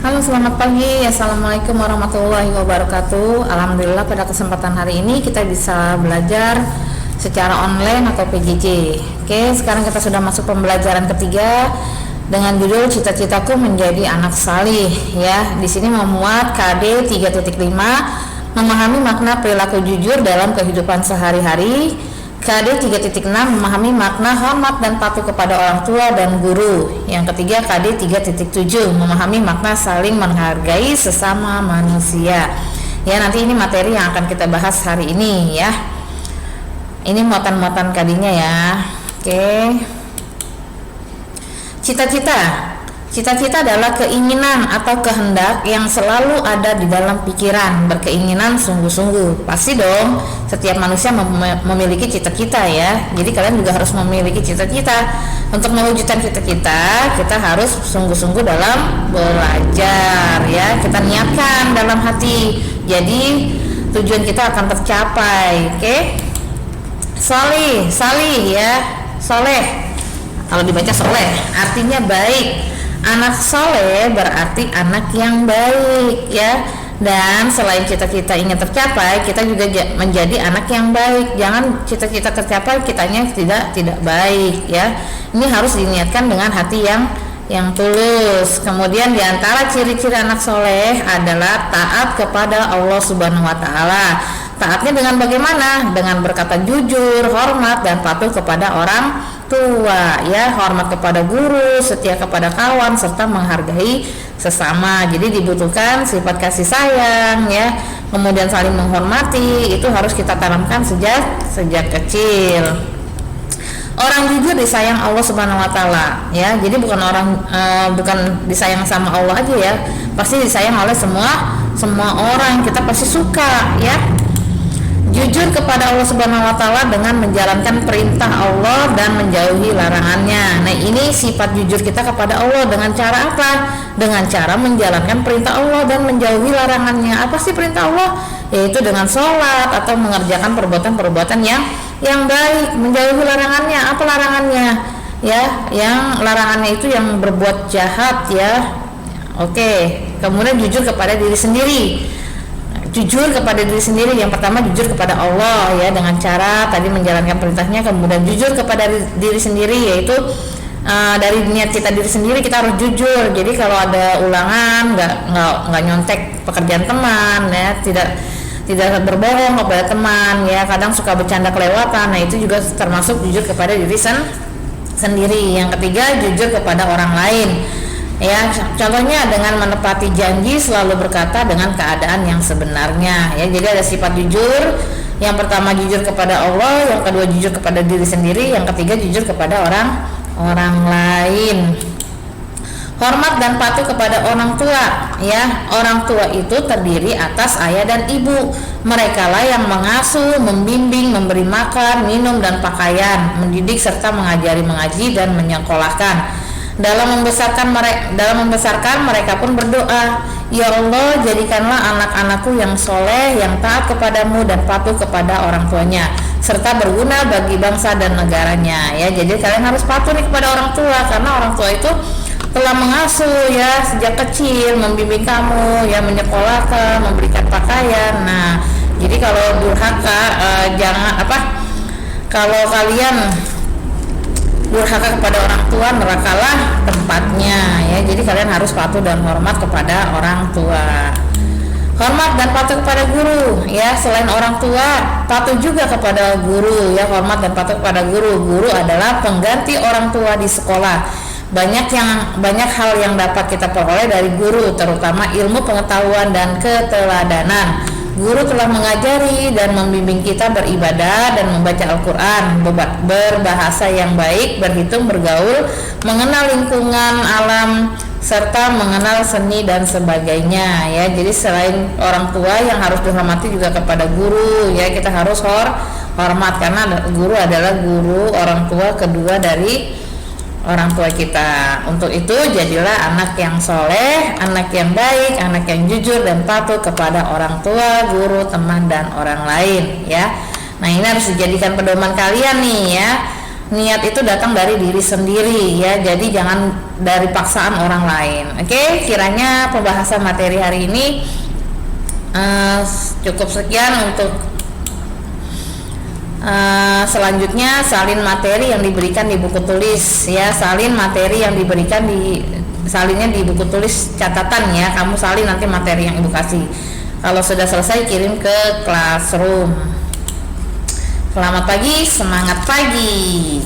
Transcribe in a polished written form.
Halo, selamat pagi. Assalamualaikum warahmatullahi wabarakatuh. Alhamdulillah pada kesempatan hari ini kita bisa belajar secara online atau PJJ. Oke, sekarang kita sudah masuk pembelajaran ketiga dengan judul Cita-citaku menjadi anak salih. Ya, di sini memuat KD 3.5, memahami makna perilaku jujur dalam kehidupan sehari-hari. KD 3.6, memahami makna hormat dan patuh kepada orang tua dan guru. Yang ketiga KD 3.7, memahami makna saling menghargai sesama manusia. Ya, nanti ini materi yang akan kita bahas hari ini ya. Ini muatan-muatan KD-nya ya. Oke. Cita-cita adalah keinginan atau kehendak yang selalu ada di dalam pikiran, berkeinginan sungguh-sungguh. Pasti dong, setiap manusia memiliki cita-cita ya. Jadi kalian juga harus memiliki cita-cita. Untuk mewujudkan cita-cita, kita harus sungguh-sungguh dalam belajar ya. Kita niatkan dalam hati. Jadi tujuan kita akan tercapai. Oke? Salih ya. Soleh. Kalau dibaca soleh, artinya baik. Anak soleh berarti anak yang baik ya. Dan selain cita-cita ingin tercapai, kita juga menjadi anak yang baik. Jangan cita-cita tercapai kitanya tidak baik ya. Ini harus diniatkan dengan hati yang tulus. Kemudian diantara ciri-ciri anak soleh adalah taat kepada Allah Subhanahu Wa Taala. Taatnya dengan bagaimana? Dengan berkata jujur, hormat dan patuh kepada orang tua ya, hormat kepada guru, setia kepada kawan, serta menghargai sesama. Jadi dibutuhkan sifat kasih sayang ya, kemudian saling menghormati. Itu harus kita tanamkan sejak kecil. Orang jujur disayang Allah Subhanahu Wa Taala ya. Jadi bukan disayang sama Allah aja ya, pasti disayang oleh semua orang. Kita pasti suka ya. Jujur kepada Allah Subhanahu Wa Taala dengan menjalankan perintah Allah dan menjauhi larangannya. Nah, ini sifat jujur kita kepada Allah dengan cara apa? Dengan cara menjalankan perintah Allah dan menjauhi larangannya. Apa sih perintah Allah? Yaitu dengan sholat atau mengerjakan perbuatan-perbuatan yang baik. Menjauhi larangannya. Apa larangannya? Ya, yang larangannya itu yang berbuat jahat ya. Oke. Kemudian jujur kepada diri sendiri. Jujur kepada diri sendiri, yang pertama jujur kepada Allah ya, dengan cara tadi menjalankan perintahnya. Kemudian jujur kepada diri sendiri, yaitu dari niat kita diri sendiri kita harus jujur. Jadi kalau ada ulangan nggak nyontek pekerjaan teman ya, tidak berbohong kepada teman ya, kadang suka bercanda kelewatan. Nah, itu juga termasuk jujur kepada diri sendiri. Yang ketiga jujur kepada orang lain ya, contohnya dengan menepati janji, selalu berkata dengan keadaan yang sebenarnya ya. Jadi ada sifat jujur. Yang pertama jujur kepada Allah, yang kedua jujur kepada diri sendiri, yang ketiga jujur kepada orang lain. Hormat dan patuh kepada orang tua ya. Orang tua itu terdiri atas ayah dan ibu. Merekalah yang mengasuh, membimbing, memberi makan, minum dan pakaian, mendidik serta mengajari mengaji dan menyekolahkan. Dalam membesarkan mereka pun berdoa, ya Allah, jadikanlah anak-anakku yang soleh, yang taat kepadamu dan patuh kepada orang tuanya, serta berguna bagi bangsa dan negaranya ya. Jadi kalian harus patuh nih kepada orang tua, karena orang tua itu telah mengasuh ya sejak kecil, membimbing kamu ya, menyekolahkan, memberikan pakaian. Nah, jadi kalau durhaka kalau kalian durhaka kepada orang tua, nerakalah tempatnya ya. Jadi kalian harus patuh dan hormat kepada orang tua. Hormat dan patuh kepada guru ya. Selain orang tua, patuh juga kepada guru ya. Hormat dan patuh kepada guru. Guru adalah pengganti orang tua di sekolah. Banyak hal yang dapat kita peroleh dari guru, terutama ilmu pengetahuan dan keteladanan. Guru telah mengajari dan membimbing kita beribadah dan membaca Al-Quran, berbahasa yang baik, berhitung, bergaul, mengenal lingkungan alam, serta mengenal seni dan sebagainya ya. Jadi selain orang tua yang harus dihormati juga kepada guru ya, kita harus hormat, karena guru adalah guru orang tua kedua dari orang tua kita. Untuk itu jadilah anak yang soleh, anak yang baik, anak yang jujur dan patuh kepada orang tua, guru, teman dan orang lain ya. Nah, ini harus dijadikan pedoman kalian nih ya. niat itu datang dari diri sendiri ya, jadi jangan dari paksaan orang lain. Oke, kiranya pembahasan materi hari ini cukup sekian untuk selanjutnya salin materi yang diberikan di buku tulis ya, salin materi yang diberikan salinnya di buku tulis catatan ya, kamu salin nanti materi yang ibu kasih. Kalau sudah selesai kirim ke classroom. Selamat pagi, semangat pagi.